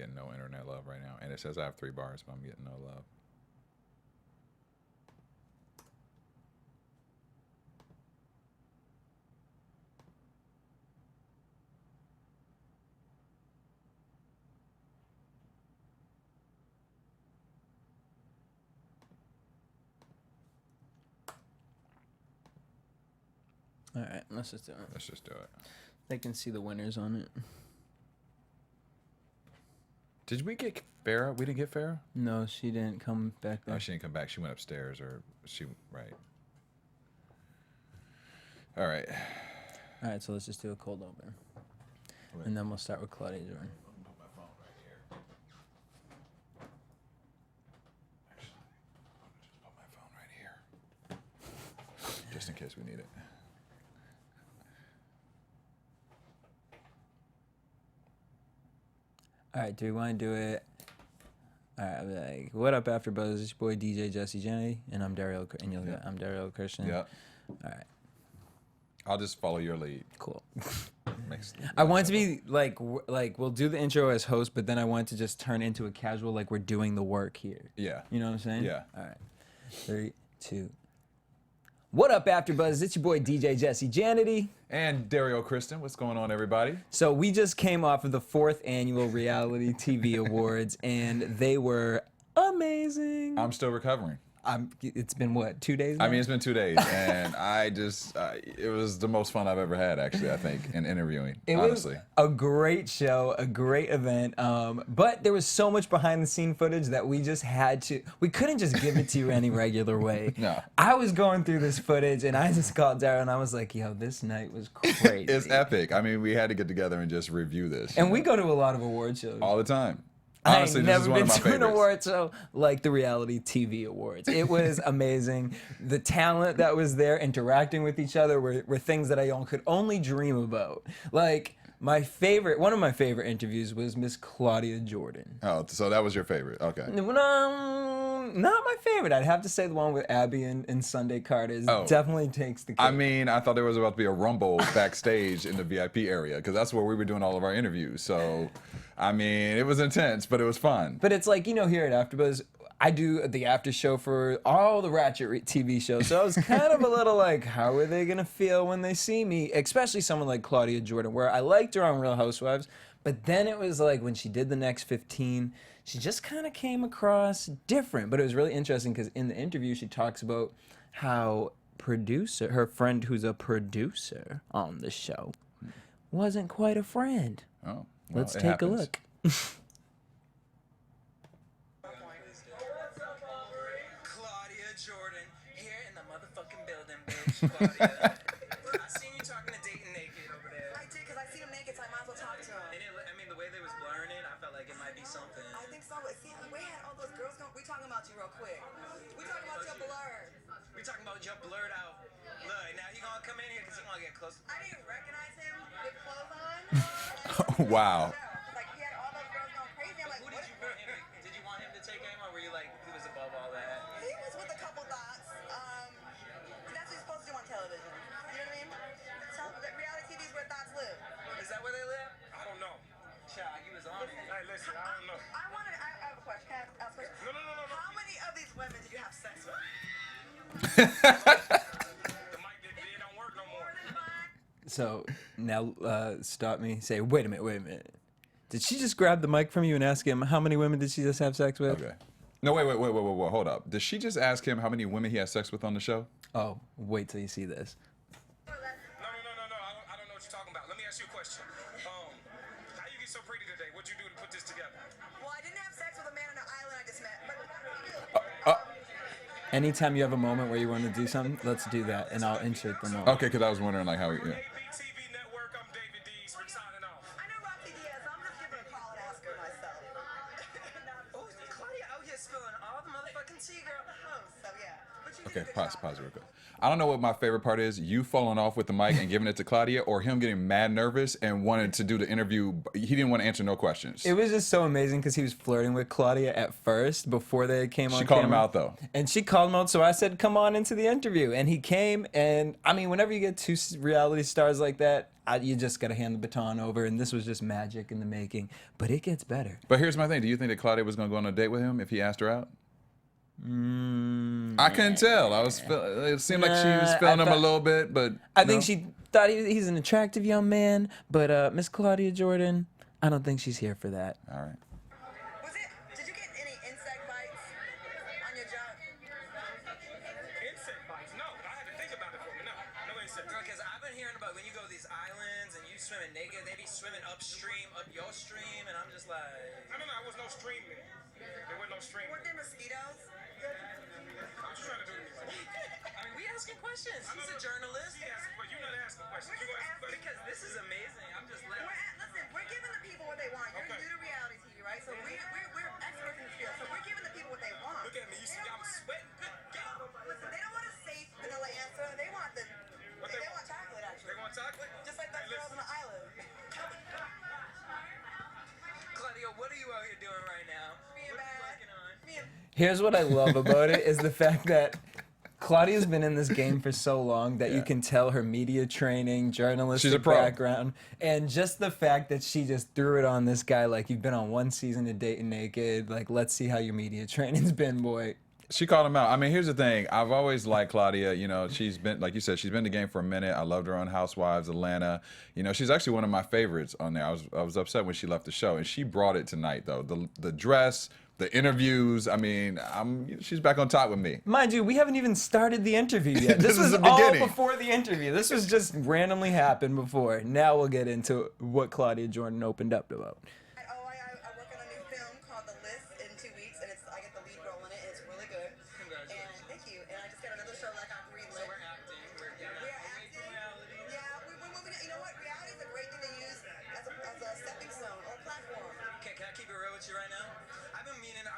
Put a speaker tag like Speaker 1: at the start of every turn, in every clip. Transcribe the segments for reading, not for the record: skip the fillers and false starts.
Speaker 1: getting no internet love right now. And it says I have 3 bars, but I'm getting no love.
Speaker 2: All right, let's just do it.
Speaker 1: Let's just do it.
Speaker 2: They can see the winners on it.
Speaker 1: Did we get Farrah? We didn't get Farrah?
Speaker 2: No, she didn't come back there.
Speaker 1: Oh, she didn't come back. She went upstairs, or she, right. All right.
Speaker 2: All right, so let's just do a cold open.
Speaker 1: Wait.
Speaker 2: And then we'll start with Claudia Jordan.
Speaker 1: Put my phone right here. Actually, I'm gonna just put my phone right here. Just in case we need it.
Speaker 2: All right, do we want to do it? All right, I'll be like, what up, After Buzz? It's your boy DJ Jesse Jenny, and I'm Daryl, and you'll get, I'm Daryl Christian.
Speaker 1: Yep.
Speaker 2: All right.
Speaker 1: I'll just follow your lead.
Speaker 2: Cool.
Speaker 1: Makes
Speaker 2: I want to be like we'll do the intro as host, but then I want to just turn into a casual, like we're doing the work here.
Speaker 1: Yeah.
Speaker 2: You know what I'm saying?
Speaker 1: Yeah.
Speaker 2: All right. 3, 2. What up, After Buzz? It's your boy DJ Jesse Janity.
Speaker 1: And Dario Kristen, what's going on, everybody?
Speaker 2: So we just came off of the 4th annual Reality TV Awards, and they were amazing.
Speaker 1: I'm still recovering.
Speaker 2: It's been what, 2 days now?
Speaker 1: I mean, it's been 2 days, and I just, it was the most fun I've ever had, actually, I think, in interviewing, honestly.
Speaker 2: It was a great show, a great event, but there was so much behind-the-scene footage that we just had to, we couldn't just give it to you any regular way.
Speaker 1: No.
Speaker 2: I was going through this footage, and I just called Daryl, and I was like, yo, this night was crazy.
Speaker 1: It's epic. I mean, we had to get together and just review this.
Speaker 2: And we go to a lot of award shows.
Speaker 1: All the time.
Speaker 2: I
Speaker 1: Honestly,
Speaker 2: ain't
Speaker 1: this
Speaker 2: never
Speaker 1: is one
Speaker 2: been
Speaker 1: of my
Speaker 2: to an
Speaker 1: favorites.
Speaker 2: award show like the Reality TV Awards. It was amazing. The talent that was there interacting with each other were things that I could only dream about. Like, one of my favorite interviews was Miss Claudia Jordan.
Speaker 1: Oh, so that was your favorite. Okay.
Speaker 2: Not my favorite. I'd have to say the one with Abby and Sunday Carter definitely takes the cake.
Speaker 1: I mean, I thought there was about to be a rumble backstage in the VIP area, because that's where we were doing all of our interviews. So, I mean, it was intense, but it was fun.
Speaker 2: But it's like, here at AfterBuzz, I do the after show for all the Ratchet TV shows. So I was kind of a little like, how are they going to feel when they see me? Especially someone like Claudia Jordan, where I liked her on Real Housewives. But then it was like when she did the next 15, she just kind of came across different. But it was really interesting because in the interview, she talks about how her friend who's a producer on the show, wasn't quite a friend.
Speaker 1: Oh, well,
Speaker 2: Let's
Speaker 1: it
Speaker 2: take
Speaker 1: happens.
Speaker 2: a look.
Speaker 3: Claudia Jordan here in the motherfucking building, bitch. Claudia. I seen you talking to Dayton naked over there.
Speaker 4: I did, because I seen him naked, so I might as well talk to him.
Speaker 3: And I mean, the way they was blurring it, I felt like it might be something.
Speaker 4: I think so, but see, we had all those girls going. We talking about you real quick. We talking about your blur.
Speaker 3: We talking about your blurred out. Look, now he gonna come in here because he wanna get close.
Speaker 4: I didn't recognize him with clothes on.
Speaker 1: Wow.
Speaker 4: Like, he had all those girls going crazy. I'm like,
Speaker 3: Who
Speaker 4: what?
Speaker 3: did you want him to take aim, or were you like, he was above all that?
Speaker 4: He was with a couple thoughts. That's what you're supposed to do on television. You know what I mean? Reality TV is where thoughts live.
Speaker 3: Is that where they live?
Speaker 5: I don't know.
Speaker 3: Child, you was on it.
Speaker 5: Hey, listen, I don't know.
Speaker 4: I have a question. Can I ask a question?
Speaker 5: No.
Speaker 4: How many of these women did you have sex with?
Speaker 5: The mic it don't work no more.
Speaker 2: So now stop me. Say, wait a minute. Did she just grab the mic from you and ask him how many women did she just have sex with?
Speaker 1: Okay. No, wait, hold up. Did she just ask him how many women he had sex with on the show?
Speaker 2: Oh, wait till you see this.
Speaker 5: No. I don't know what you're talking about. Let me ask you a question. How you get so pretty today? What'd you do to put this together?
Speaker 4: Well, I didn't have sex with a man on an island I just met. But
Speaker 2: Anytime you have a moment where you want to do something, let's do that, and I'll insert the moment.
Speaker 1: Okay, because I was wondering, like, how... Yeah.
Speaker 5: ABTV Network, I'm David Dees. We're signing off.
Speaker 4: I know Roxy Diaz, so I'm just giving a call and ask her myself.
Speaker 3: Oh, Claudia out here spilling all the motherfucking tea, girl.
Speaker 4: So yeah. But you
Speaker 1: Okay,
Speaker 4: did a good
Speaker 1: pause
Speaker 4: job.
Speaker 1: real quick. I don't know what my favorite part is: you falling off with the mic and giving it to Claudia, or him getting mad nervous and wanted to do the interview. He didn't want to answer no questions.
Speaker 2: It was just so amazing because he was flirting with Claudia at first before they came on
Speaker 1: She called him
Speaker 2: camera.
Speaker 1: out though.
Speaker 2: And she called him out, so I said, come on into the interview. And he came, and I mean, whenever you get two reality stars like that, you just got to hand the baton over, and this was just magic in the making. But it gets better.
Speaker 1: But here's my thing: do you think that Claudia was going to go on a date with him if he asked her out? I couldn't tell. It seemed like she was feeling him a little bit, but
Speaker 2: I think she thought he's an attractive young man, but Miss Claudia Jordan, I don't think she's here for that.
Speaker 1: All right.
Speaker 4: Did you get any insect bites on your job?
Speaker 5: Insect bites? No, I had to think about it for me. No insect.
Speaker 3: Because I've been hearing about when you go to these islands and you swimming naked, they be swimming upstream, up your stream, and I'm just like...
Speaker 5: No, there was no stream there. There was no stream
Speaker 4: Weren't
Speaker 5: there.
Speaker 4: there mosquitoes?
Speaker 5: What you trying to do to me?
Speaker 3: I mean, we asking questions. He's a journalist.
Speaker 5: He asking questions. You're not asking questions. You asking questions.
Speaker 3: Because this is amazing. I'm just like...
Speaker 4: Listen, we're giving the people what they want. You're
Speaker 5: Okay.
Speaker 4: new to reality TV, right? So we're experts in this field. So we're giving the people what they want.
Speaker 5: Look at me. You see, I'm sweating. Good God.
Speaker 4: Listen, they don't want a safe vanilla answer. They want they want chocolate, actually.
Speaker 5: They want chocolate?
Speaker 4: Just like those girls on the island.
Speaker 3: Claudia, what are you out here doing right now?
Speaker 4: Being
Speaker 3: What are you
Speaker 4: bad.
Speaker 3: working on?
Speaker 2: Here's what I love about it is the fact that Claudia's been in this game for so long that you
Speaker 1: Yeah.
Speaker 2: can tell her media training, journalistic
Speaker 1: She's a pro.
Speaker 2: background, and just the fact that she just threw it on this guy like you've been on one season of Dating Naked. Like, let's see how your media training's been, boy.
Speaker 1: She called him out. I mean, here's the thing. I've always liked Claudia. You know, she's been, like you said, she's been in the game for a minute. I loved her on Housewives, Atlanta. You know, she's actually one of my favorites on there. I was upset when she left the show, and she brought it tonight, though. The dress, the interviews. I mean, she's back on top with me.
Speaker 2: Mind you, we haven't even started the interview yet.
Speaker 1: This
Speaker 2: This
Speaker 1: is
Speaker 2: was
Speaker 1: the
Speaker 2: all
Speaker 1: beginning.
Speaker 2: before the interview. This was just randomly happened before. Now we'll get into what Claudia Jordan opened up about.
Speaker 4: I work on a new film called The List in 2 weeks, and I get the lead role in it, and it's really good.
Speaker 3: Congratulations.
Speaker 4: And thank you. And I just got another show like I'm greenlit.
Speaker 3: So we're acting. We're getting
Speaker 4: We're
Speaker 3: away from
Speaker 4: acting.
Speaker 3: reality.
Speaker 4: Yeah, we're moving. You know what? Reality is a great thing to use as a stepping stone or platform.
Speaker 3: Okay, can I keep it real with you right now? I've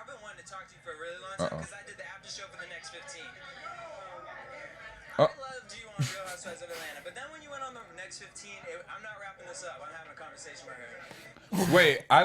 Speaker 3: been wanting to talk to you for a really long time because I did the after show for the next 15. I loved you on Real Housewives of Atlanta, but then when you went on the next 15, I'm not wrapping this up. I'm having a conversation with her.
Speaker 1: Wait, I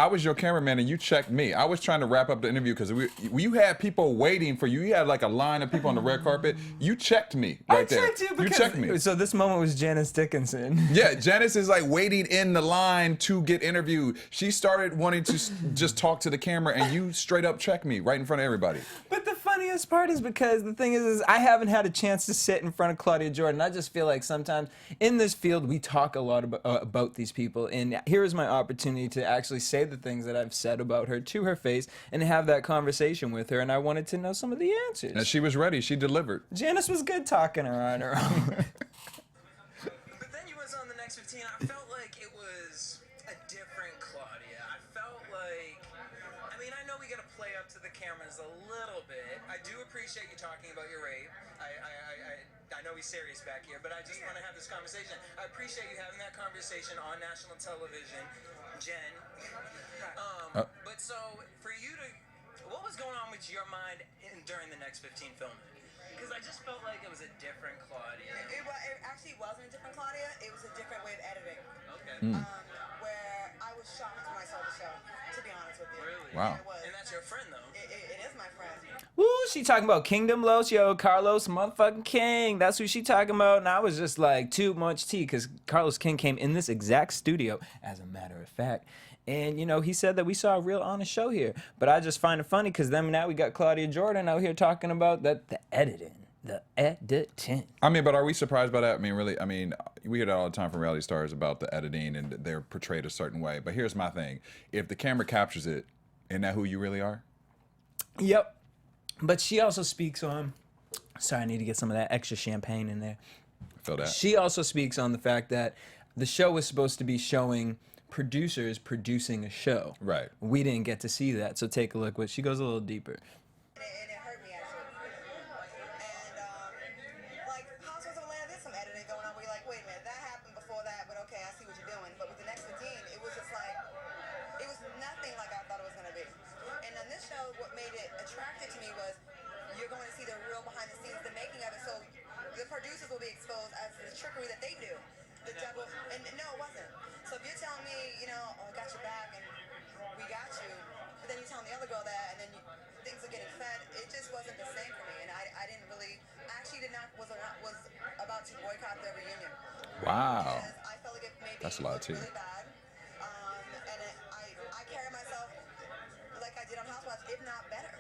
Speaker 1: was your cameraman and you checked me. I was trying to wrap up the interview because you had people waiting for you. You had like a line of people on the red carpet. You checked me right there.
Speaker 2: I checked you because
Speaker 1: checked me.
Speaker 2: So this moment was Janice Dickinson.
Speaker 1: Yeah, Janice is like waiting in the line to get interviewed. She started wanting to just talk to the camera, and you straight up checked me right in front of everybody.
Speaker 2: But the funniest part is because the thing is I haven't had a chance to sit in front of Claudia Jordan. I just feel like sometimes in this field we talk a lot about these people, and here is my opportunity to actually say the things that I've said about her to her face and have that conversation with her, and I wanted to know some of the answers.
Speaker 1: And she was ready. She delivered.
Speaker 2: Janice was good talking her on her own.
Speaker 3: But then you was on the next 15. I felt like it was a different Claudia. I felt like, I mean, I know we got to play up to the cameras a little bit. I do appreciate you talking about your rape. I know he's serious back here, but I just want to have this conversation. I appreciate you having that conversation on national television, Jen. But so, for you to, what was going on with your mind during the next 15 filming? Because I just felt like it was a different Claudia.
Speaker 4: It actually wasn't a different Claudia. It was a different way of editing.
Speaker 3: Okay.
Speaker 4: Where I was shocked when I saw the show, to be honest with you.
Speaker 3: Really?
Speaker 1: Wow.
Speaker 4: It was.
Speaker 3: And that's your friend, though.
Speaker 4: It is my friend.
Speaker 2: Woo, she talking about Kingdom Los, yo, Carlos motherfucking King. That's who she talking about. And I was just like, too much tea, because Carlos King came in this exact studio, as a matter of fact. And, you know, he said that we saw a real honest show here. But I just find it funny, because then now we got Claudia Jordan out here talking about the editing. The editing.
Speaker 1: I mean, but are we surprised by that? I mean, really, I mean, we hear that all the time from reality stars about the editing and they're portrayed a certain way. But here's my thing. If the camera captures it, isn't that who you really are?
Speaker 2: Yep. But she also speaks on, sorry, I need to get some of that extra champagne in there.
Speaker 1: Feel that.
Speaker 2: She also speaks on the fact that the show was supposed to be showing producers producing a show.
Speaker 1: Right.
Speaker 2: We didn't get to see that, so take a look. But she goes a little deeper.
Speaker 4: And it hurt me, actually. And, like, Housewives of Atlanta, there's some editing going on where you're like, wait a minute, that happened before that, but okay, I see what you're doing. But with the next 15, it was just like, it was nothing like I thought it was going to be. And on this show, what made it attractive to me was you're going to see the real behind the scenes, the making of it. So the producers will be exposed as the trickery that they do. The double, and no, it wasn't. So if you're telling me, you know, oh, I got your back and we got you, but then you're telling the other girl that, and then things are getting fed, it just wasn't the same for me. And I didn't really, I actually was about to boycott their reunion.
Speaker 1: Wow.
Speaker 4: Because I felt like it made
Speaker 1: That's a
Speaker 4: me
Speaker 1: lot
Speaker 4: look
Speaker 1: too.
Speaker 4: really bad. I carry myself like I did on Housewives, if not better.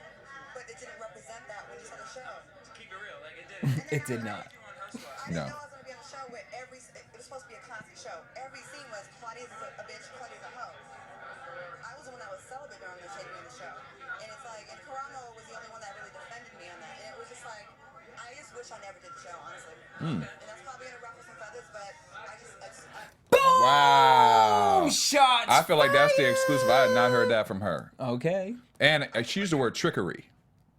Speaker 4: But it didn't represent that when you saw the show.
Speaker 3: To keep it real, like it did.
Speaker 2: It did not.
Speaker 4: I didn't
Speaker 1: No.
Speaker 4: know I was going to be on a show where it was supposed to be a classy show. Every scene was Claudia's a bitch, Claudia's a hoe. I was the one that was celibate during the taping of the show. And it's like, and Carano was the only one that really defended me on that. And it was just like, I just wish I never did the show, honestly. And that's probably going to ruffle some feathers, but
Speaker 1: Wow.
Speaker 2: Shots
Speaker 1: I feel like that's the
Speaker 2: fired!
Speaker 1: exclusive. I had not heard that from her.
Speaker 2: Okay.
Speaker 1: And she used the word trickery.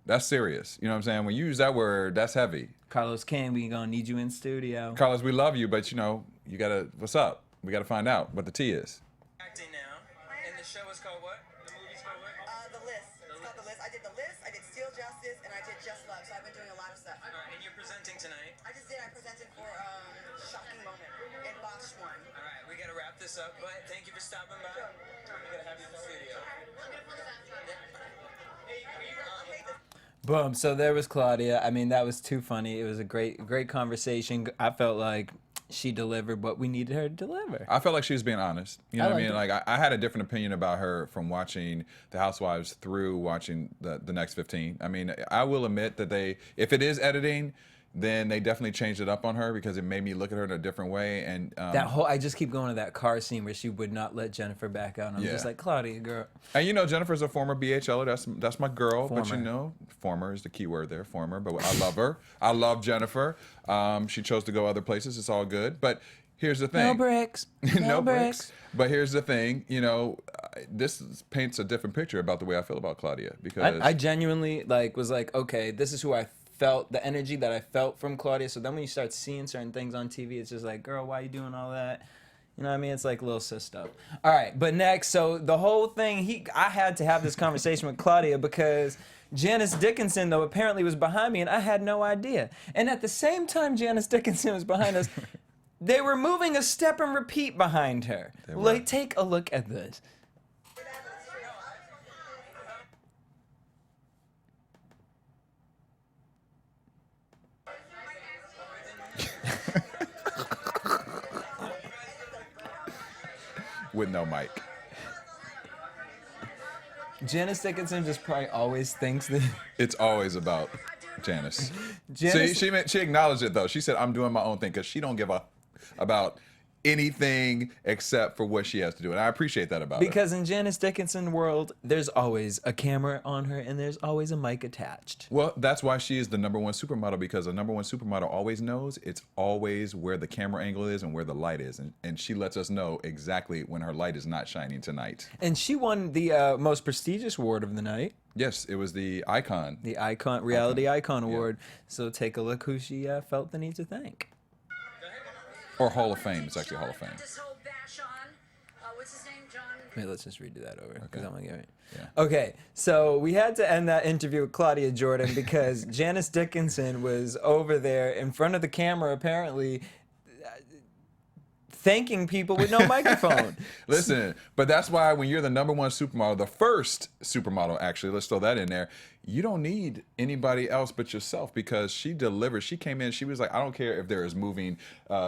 Speaker 1: That's serious. You know what I'm saying? When you use that word, that's heavy.
Speaker 2: Carlos King, we gonna need you in studio.
Speaker 1: Carlos, we love you, but you know, you gotta, what's up? We gotta find out what the tea is.
Speaker 3: Acting now, and the show is called what? The movie's called what?
Speaker 4: The List. It's called The List. I did The List, I did Steel Justice, and I did Just Love. So I've been doing a lot of stuff.
Speaker 3: All right, and you're presenting tonight.
Speaker 4: I presented for Shocking Moment and Bosch One.
Speaker 3: All right, we gotta wrap this up, but thank you for stopping by. We gotta have you in the studio.
Speaker 2: Boom. So there was Claudia. I mean, that was too funny. It was a great conversation. I felt like she delivered what we needed her to deliver.
Speaker 1: I felt like she was being honest. You know
Speaker 2: I
Speaker 1: what I
Speaker 2: liked
Speaker 1: mean?
Speaker 2: it.
Speaker 1: Like I had a different opinion about her from watching The Housewives through watching the next 15. I mean, I will admit that if it is editing, then they definitely changed it up on her because it made me look at her in a different way. And
Speaker 2: I just keep going to that car scene where she would not let Jennifer back out. And I'm just
Speaker 1: Yeah.
Speaker 2: like, Claudia, girl.
Speaker 1: and you know, Jennifer's a former BHLer. That's my girl. But you
Speaker 2: Former.
Speaker 1: know, former is the key word there, former. But I love her. I love Jennifer. She chose to go other places. It's all good. But here's the thing.
Speaker 2: No bricks.
Speaker 1: No bricks. But here's the thing, you know, paints a different picture about the way I feel about Claudia because
Speaker 2: I genuinely was like, okay, this is who I felt, the energy that I felt from Claudia. So then when you start seeing certain things on TV, it's just like, girl, why are you doing all that? You know what I mean? It's like little sis stuff. All right, but next, so the whole thing, I had to have this conversation with Claudia because Janice Dickinson, though, apparently was behind me, and I had no idea. And at the same time Janice Dickinson was behind us, they were moving a step and repeat behind her.
Speaker 1: They were.
Speaker 2: Like, take a look at this.
Speaker 1: with no mic.
Speaker 2: Janice Dickinson just probably always thinks that.
Speaker 1: It's always about Janice.
Speaker 2: Janice-
Speaker 1: See, she acknowledged it though. She said, "I'm doing my own thing" because she don't give a about anything except for what she has to do, and I appreciate that about her.
Speaker 2: Because in Janice Dickinson world, there's always a camera on her and there's always a mic attached.
Speaker 1: Well, that's why she is the #1 supermodel because a #1 supermodel always knows it's always where the camera angle is and where the light is, and she lets us know exactly when her light is not shining tonight.
Speaker 2: And she won the most prestigious award of the night,
Speaker 1: Yes, it was the Icon.
Speaker 2: the Reality Icon Award. So take a look who she felt the need to thank.
Speaker 1: Or Hall of Fame. It's actually Hall of Fame.
Speaker 6: This whole bash on, what's his name, John?
Speaker 2: Wait, let's just redo that over because
Speaker 1: Okay.
Speaker 2: I'm gonna get it.
Speaker 1: Yeah.
Speaker 2: Okay, so we had to end that interview with Claudia Jordan because Janice Dickinson was over there in front of the camera, apparently thanking people with no microphone.
Speaker 1: Listen, but that's why when you're the #1 supermodel, the first supermodel, actually, let's throw that in there, you don't need anybody else but yourself because she delivered. She came in, she was like, I don't care if there is moving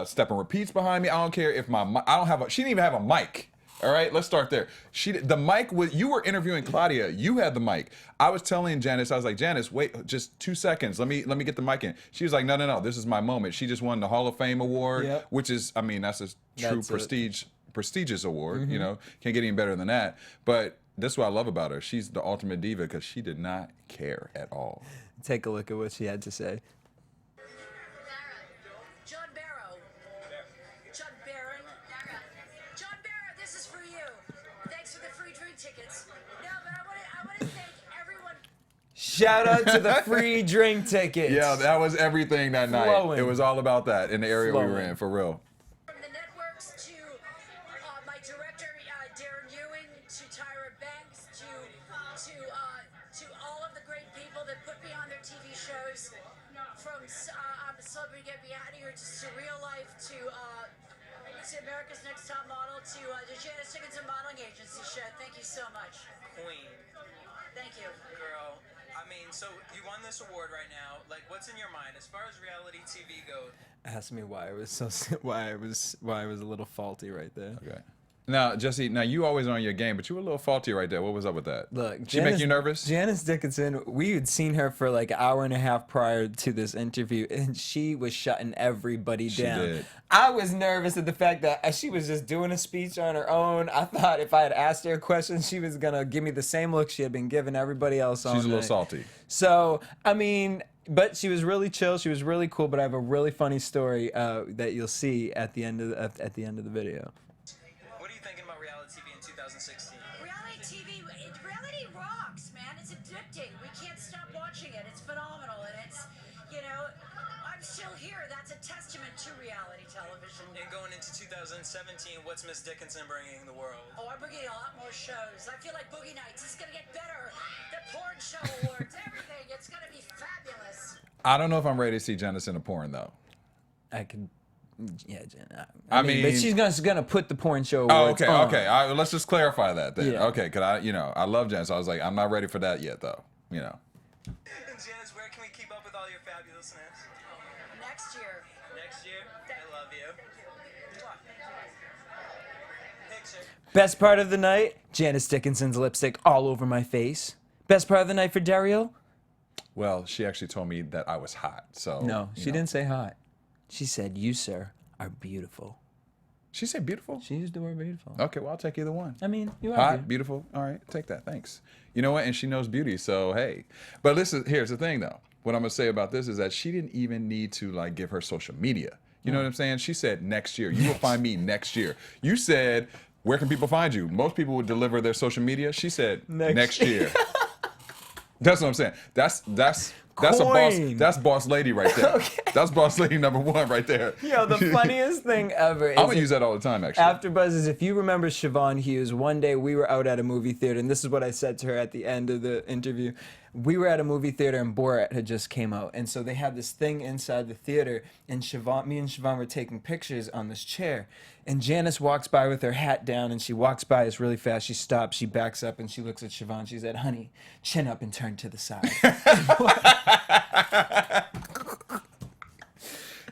Speaker 1: step and repeats behind me. I don't care if I don't have she didn't even have a mic. All right, let's start there. The mic was, you were interviewing Claudia. You had the mic. I was telling Janice, I was like, Janice, wait, just 2 seconds. Let me get the mic in. She was like, no, this is my moment. She just won the Hall of Fame award,
Speaker 2: Yep.
Speaker 1: which is, I mean, that's a true
Speaker 2: That's it.
Speaker 1: prestigious award. You know, can't get any better than that. But that's what I love about her. She's the ultimate diva because she did not care at all.
Speaker 2: Take a look at what she had to say.
Speaker 6: John Barrow. John Barron. John Barrow, this is for you. Thanks for the free drink tickets. No, but I want to thank everyone.
Speaker 2: Shout out to the free drink tickets.
Speaker 1: Yeah, that was everything that night.
Speaker 2: Flowing.
Speaker 1: It was all about that in the area we were
Speaker 2: Flowing.
Speaker 1: in, for real.
Speaker 6: From the networks to my director, Darren Ewing, to Tyra Banks, to all of the great people that put me on their TV shows, from on the celebrity get behind her to Surreal Life to America's Next Top Model to the Janice Dickinson Modeling Agency show. Thank you so much.
Speaker 3: Queen.
Speaker 6: Thank you.
Speaker 3: Girl. I mean, so you won this award right now. Like, what's in your mind as far as reality TV goes?
Speaker 2: Ask me why I was so why I was a little faulty right there.
Speaker 1: Okay. Now, Jesse, now you always on your game, but you were a little faulty right there. What was up with that?
Speaker 2: Look,
Speaker 1: she make you nervous?
Speaker 2: Janice Dickinson, we had seen her for like an hour and a half prior to this interview, and she was shutting everybody down.
Speaker 1: Did.
Speaker 2: I was nervous at the fact that she was just doing a speech on her own. I thought if I had asked her a question, she was gonna give me the same look she had been giving everybody else on.
Speaker 1: She's a little salty.
Speaker 2: So, I mean, but she was really chill. She was really cool. But I have a really funny story that you'll see at the end of the video.
Speaker 3: What are you thinking about reality TV in 2016?
Speaker 6: Reality TV, reality rocks, man. It's addicting. We can't stop watching it. It's phenomenal, and it's, you know, I'm still here. That's a testament to reality television.
Speaker 3: And going into 2017, what's Miss Dickinson bringing the world?
Speaker 6: Oh, I'm bringing a lot more shows. I feel like Boogie Nights is gonna get better. The porn show awards, everything. It's gonna be fabulous.
Speaker 1: I don't know if I'm ready to see Janice in a porn though.
Speaker 2: I could, yeah, Jen.
Speaker 1: I mean,
Speaker 2: but she's gonna put the porn show
Speaker 1: Oh,
Speaker 2: awards
Speaker 1: okay,
Speaker 2: on.
Speaker 1: okay. Let's just clarify that then.
Speaker 2: Yeah.
Speaker 1: Okay, cause I love Janice. So I was like, I'm not ready for that yet though.
Speaker 3: And Janice, where can we keep up with all your fabulousness?
Speaker 6: Next year.
Speaker 3: Next year? I love you. Picture.
Speaker 2: Best part of the night, Janice Dickinson's lipstick all over my face. Best part of the night for Dario?
Speaker 1: Well, she actually told me that I was hot. So
Speaker 2: No,
Speaker 1: you
Speaker 2: she
Speaker 1: know.
Speaker 2: didn't say hot. She said, "You, sir, are beautiful."
Speaker 1: She said beautiful.
Speaker 2: She used the word beautiful.
Speaker 1: Okay, well I'll take either one.
Speaker 2: I mean, you are
Speaker 1: Hot,
Speaker 2: beautiful.
Speaker 1: beautiful. All right, take that. Thanks. You know what? And she knows beauty, so hey. But listen, here's the thing though. What I'm gonna say about this is that she didn't even need to like give her social media. You know what I'm saying? She said next year. You will find me next year. You said, where can people find you? Most people would deliver their social media. She said next year. That's what I'm saying. That's a boss.
Speaker 2: Coin.
Speaker 1: That's boss lady right there. That's boss lady number one right there.
Speaker 2: Yo, the funniest thing ever is
Speaker 1: I'm gonna use that all the time actually.
Speaker 2: AfterBuzz is, if you remember Siobhan Hughes, one day we were out at a movie theater, and this is what I said to her at the end of the interview. We were at a movie theater and Borat had just came out, and so they had this thing inside the theater, and me and Siobhan were taking pictures on this chair, and Janice walks by with her hat down, and she walks by us really fast. She stops, she backs up, and she looks at Siobhan. She said, "Honey, chin up and turn to the side."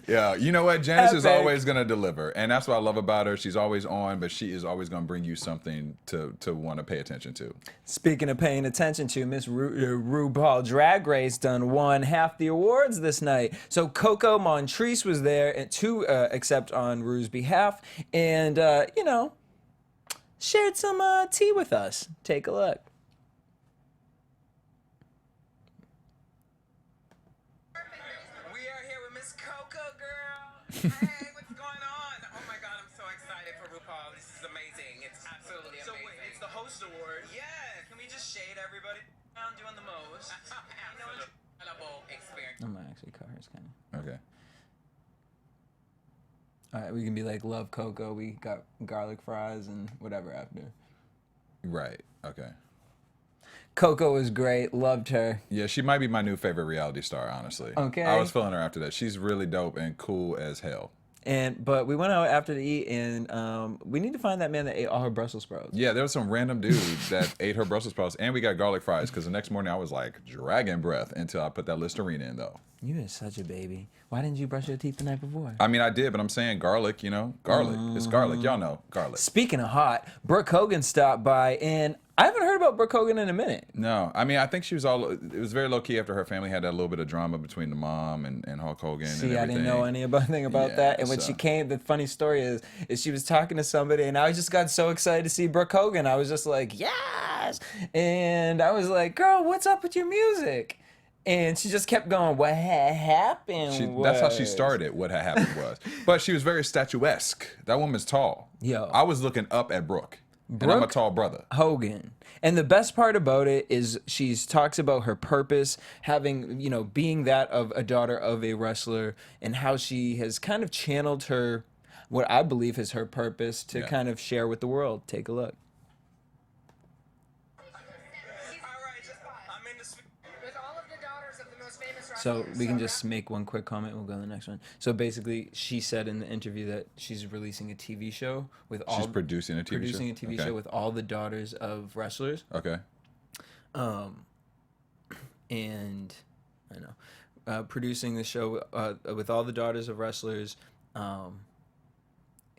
Speaker 1: Yeah, you know what? Janice is
Speaker 2: Epic.
Speaker 1: always gonna deliver, and that's what I love about her. She's always on, but she is always gonna bring you something to want to pay attention to.
Speaker 2: Speaking of paying attention to, Miss RuPaul Drag Race done won half the awards this night. So Coco Montrese was there to accept on Ru's behalf, and shared some tea with us. Take a look.
Speaker 3: We are here with Miss Coco, girl. Hey, what's going on? Oh my God, I'm so excited for RuPaul. This is amazing. It's absolutely amazing. So wait, it's the host award. Yeah. Can we just shade everybody? I'm doing the most. Incredible experience.
Speaker 2: I'm gonna actually cut hers kind of.
Speaker 1: Okay.
Speaker 2: All right, we can be like, love Coco. We got garlic fries and whatever after.
Speaker 1: Right. Okay.
Speaker 2: Coco was great. Loved her.
Speaker 1: Yeah, she might be my new favorite reality star, honestly.
Speaker 2: Okay.
Speaker 1: I was feeling her after that. She's really dope and cool as hell.
Speaker 2: But we went out after to eat, and we need to find that man that ate all her Brussels sprouts.
Speaker 1: Yeah, there was some random dude that ate her Brussels sprouts, and we got garlic fries because the next morning I was like dragon breath until I put that Listerine in, though.
Speaker 2: You are such a baby. Why didn't you brush your teeth the night before?
Speaker 1: I mean, I did, but I'm saying garlic, garlic. It's garlic. Y'all know garlic.
Speaker 2: Speaking of hot, Brooke Hogan stopped by, and I haven't heard about Brooke Hogan in a minute.
Speaker 1: No, I mean, I think she was it was very low key after her family had that little bit of drama between the mom and Hulk Hogan and
Speaker 2: See,
Speaker 1: everything.
Speaker 2: I didn't know anything about
Speaker 1: Yeah,
Speaker 2: that. And when
Speaker 1: so-
Speaker 2: she came, the funny story is she was talking to somebody, and I just got so excited to see Brooke Hogan. I was just like, yes! And I was like, girl, what's up with your music? And she just kept going, what had happened
Speaker 1: That's how she
Speaker 2: was-"
Speaker 1: started. What had happened was, but she was very statuesque. That woman's tall.
Speaker 2: Yo.
Speaker 1: I was looking up at Brooke, and I'm a
Speaker 2: Brooke?
Speaker 1: tall brother.
Speaker 2: Hogan. And the best part about it is she talks about her purpose, having, being that of a daughter of a wrestler, and how she has kind of channeled what I believe is her purpose to
Speaker 1: Yeah.
Speaker 2: kind of share with the world. Take a look.
Speaker 3: All right, I'm in the
Speaker 7: With all of the daughters of the most famous
Speaker 2: So we can just make one quick comment. We'll go to the next one. So basically, she said in the interview that she's releasing a TV show with all.
Speaker 1: She's producing a TV show? Okay.
Speaker 2: with all the daughters of wrestlers.
Speaker 1: Okay.
Speaker 2: And I know, producing the show with all the daughters of wrestlers.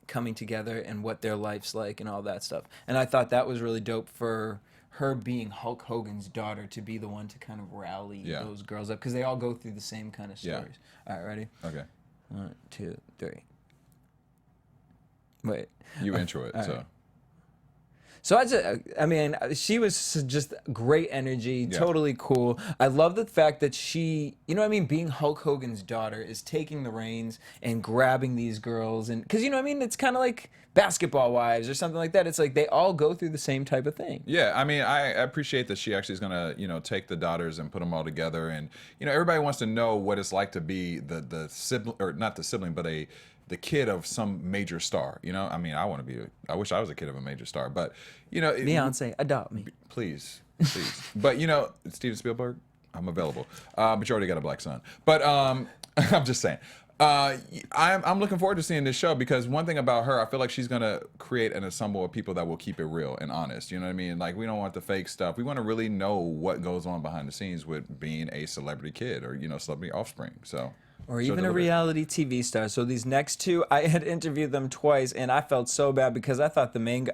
Speaker 2: Coming together and what their life's like and all that stuff. And I thought that was really dope for her being Hulk Hogan's daughter to be the one to kind of rally those girls up because they all go through the same kind of stories. All right, ready?
Speaker 1: Okay.
Speaker 2: 1, 2, 3. Wait.
Speaker 1: You intro it, so.
Speaker 2: Right. So I mean, she was just great energy, totally cool. I love the fact that she, you know what I mean, being Hulk Hogan's daughter is taking the reins and grabbing these girls. And because, you know what I mean, it's kind of like Basketball Wives or something like that. It's like they all go through the same type of thing.
Speaker 1: Yeah, I mean, I appreciate that she actually is going to, you know, take the daughters and put them all together. And, you know, everybody wants to know what it's like to be the sibling, or not the sibling, but the kid of some major star, you know? I mean, I wish I was a kid of a major star, but, you know.
Speaker 2: Beyonce, adopt me.
Speaker 1: Please. But, you know, Steven Spielberg, I'm available. But you already got a black son. But I'm just saying. I'm looking forward to seeing this show because one thing about her, I feel like she's going to create an ensemble of people that will keep it real and honest. You know what I mean? Like, we don't want the fake stuff. We want to really know what goes on behind the scenes with being a celebrity kid or, you know, celebrity offspring. So.
Speaker 2: Or even a reality TV star. So these next two, I had interviewed them twice, and I felt so bad because I thought the main guy.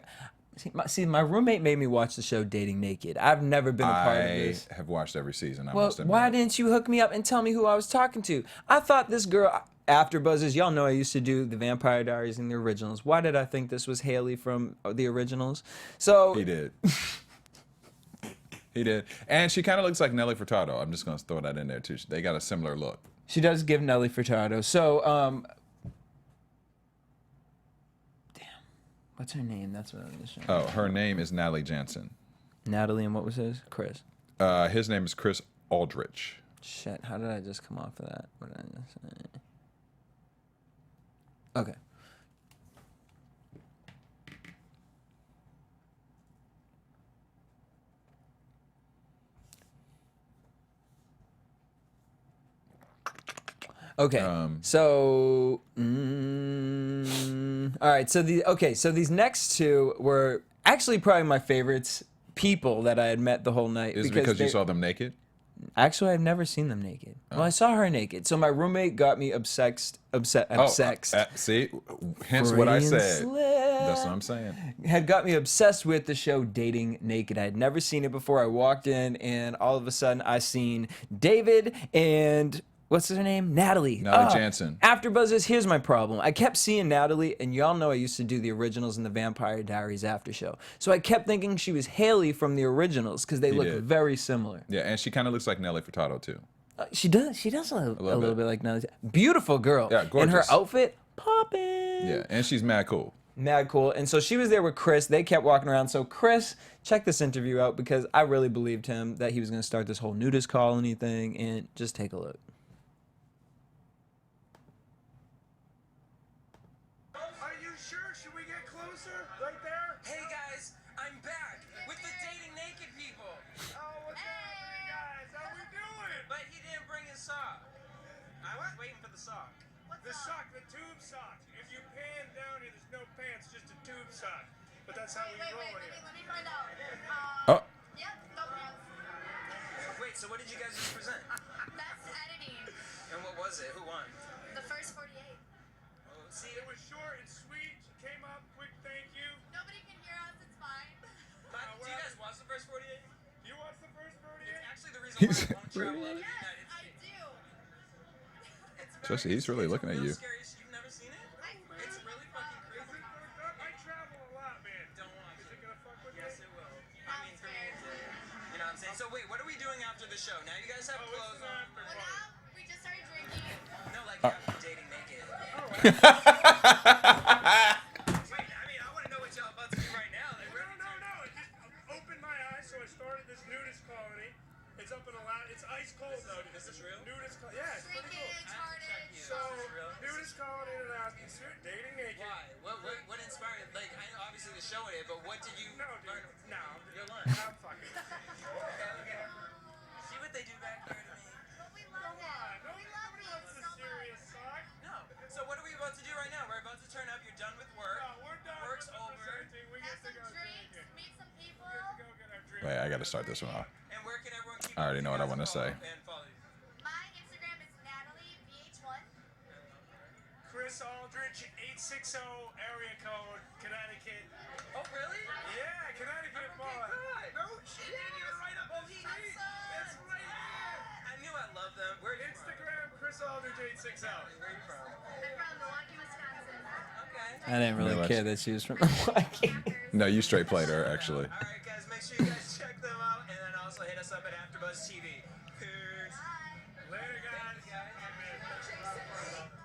Speaker 2: See, my roommate made me watch the show Dating Naked. I've never been a part of this.
Speaker 1: I have watched every season.
Speaker 2: Well, why didn't you hook me up and tell me who I was talking to? I thought this girl, After Buzzers, y'all know I used to do the Vampire Diaries and the originals. Why did I think this was Haley from the originals? So
Speaker 1: he did. He did. And she kind of looks like Nelly Furtado. I'm just going to throw that in there, too. They got a similar look.
Speaker 2: She does give Nelly Furtado. So, damn, what's her name? That's what I'm just showing.
Speaker 1: Oh, her name is Natalie Jansen.
Speaker 2: Natalie, and what was his? Chris.
Speaker 1: His name is Chris Aldrich.
Speaker 2: Shit, how did I just come off of that? What did I just say? Okay. Okay, so all right, so these next two were actually probably my favorites people that I had met the whole night.
Speaker 1: Is it because you saw them naked?
Speaker 2: Actually, I've never seen them naked. Well, I saw her naked. So my roommate got me obsessed.
Speaker 1: See, hence what I said. That's what I'm saying.
Speaker 2: Had got me obsessed with the show Dating Naked. I had never seen it before. I walked in, and all of a sudden, I seen David and what's her name? Natalie
Speaker 1: Jansen.
Speaker 2: After Buzzers, here's my problem. I kept seeing Natalie, and y'all know I used to do the originals and the Vampire Diaries after show. So I kept thinking she was Haley from the originals because they look very similar.
Speaker 1: Yeah, and she kind of looks like Nelly Furtado, too.
Speaker 2: She does. She does look a little bit like Nelly. Beautiful girl.
Speaker 1: Yeah, gorgeous.
Speaker 2: And her outfit, popping.
Speaker 1: Yeah, and she's mad cool.
Speaker 2: Mad cool. And so she was there with Chris. They kept walking around. So Chris, check this interview out because I really believed him that he was going to start this whole nudist colony thing. And just take a look.
Speaker 5: The sock, the tube sock. If you pan down here, there's no pants, just a tube sock. But that's how we roll here.
Speaker 4: Let me find out.
Speaker 1: Oh.
Speaker 4: Yep, no pants.
Speaker 3: Wait, so what did you guys just present?
Speaker 4: That's editing.
Speaker 3: And what was it? Who won?
Speaker 4: The first 48.
Speaker 3: Oh, see,
Speaker 5: It was short and sweet. She came up, quick thank you.
Speaker 4: Nobody can hear us, it's fine.
Speaker 3: do you guys watch the first 48?
Speaker 5: You watch the first 48?
Speaker 3: It's actually the reason why I won't travel out of the
Speaker 4: Yes,
Speaker 3: United
Speaker 4: I
Speaker 3: States.
Speaker 4: do.
Speaker 1: Jesse, he's really looking at you.
Speaker 3: Scary. You've never seen it? It's really fucking crazy.
Speaker 5: I travel a lot, man.
Speaker 3: Don't watch
Speaker 5: Is it
Speaker 3: it.
Speaker 5: gonna fuck with
Speaker 3: Yes,
Speaker 5: me?
Speaker 3: it will. I mean, for me, it did. You know what I'm saying? So wait, what are we doing after the show? Now you guys have
Speaker 5: Oh,
Speaker 3: clothes
Speaker 5: it's
Speaker 3: on.
Speaker 5: after
Speaker 4: Well,
Speaker 5: party.
Speaker 4: now we just started drinking.
Speaker 3: No, like after dating naked. Wait, I mean, I want to know what y'all about to do right now. Like,
Speaker 5: No. It just opened my eyes, so I started this nudist colony. It's up in a lot. It's ice cold though.
Speaker 3: Is this real?
Speaker 5: Nudist colony. Yeah, it's pretty cool.
Speaker 4: Shrinkage, hardage.
Speaker 5: So, nudist colony in Austin, dating naked.
Speaker 3: Why? What inspired? Like, I know obviously the show it, but what did you
Speaker 5: No,
Speaker 3: learn?
Speaker 5: dude. No.
Speaker 3: You're
Speaker 5: I'm
Speaker 3: lying.
Speaker 5: fucking.
Speaker 3: Okay. See what they do back there to me.
Speaker 4: But we love it.
Speaker 1: Okay, I got to start this one off.
Speaker 3: And where can everyone keep
Speaker 1: I already
Speaker 3: up
Speaker 1: know
Speaker 3: with
Speaker 1: what I
Speaker 3: you
Speaker 1: wanna
Speaker 3: guys
Speaker 1: say.
Speaker 3: and follow you?
Speaker 7: My Instagram is Natalie VH1.
Speaker 5: Chris Aldridge, 860 area code, Connecticut.
Speaker 3: Oh, really?
Speaker 5: Yeah, Connecticut boy.
Speaker 3: good.
Speaker 5: No shit, you're right up the street. It's right here.
Speaker 3: I knew I loved them. Where are you from?
Speaker 5: Instagram, Chris Aldridge, 860.
Speaker 3: Where are you from?
Speaker 7: I'm from Milwaukee, Wisconsin.
Speaker 3: Okay.
Speaker 2: I didn't really
Speaker 1: No,
Speaker 2: care that she was from Milwaukee.
Speaker 1: No, you straight played her, actually.
Speaker 3: All right, guys, make sure you guys check them out, and then also hit us up at AfterBuzz TV. Peace.
Speaker 5: Later, guys.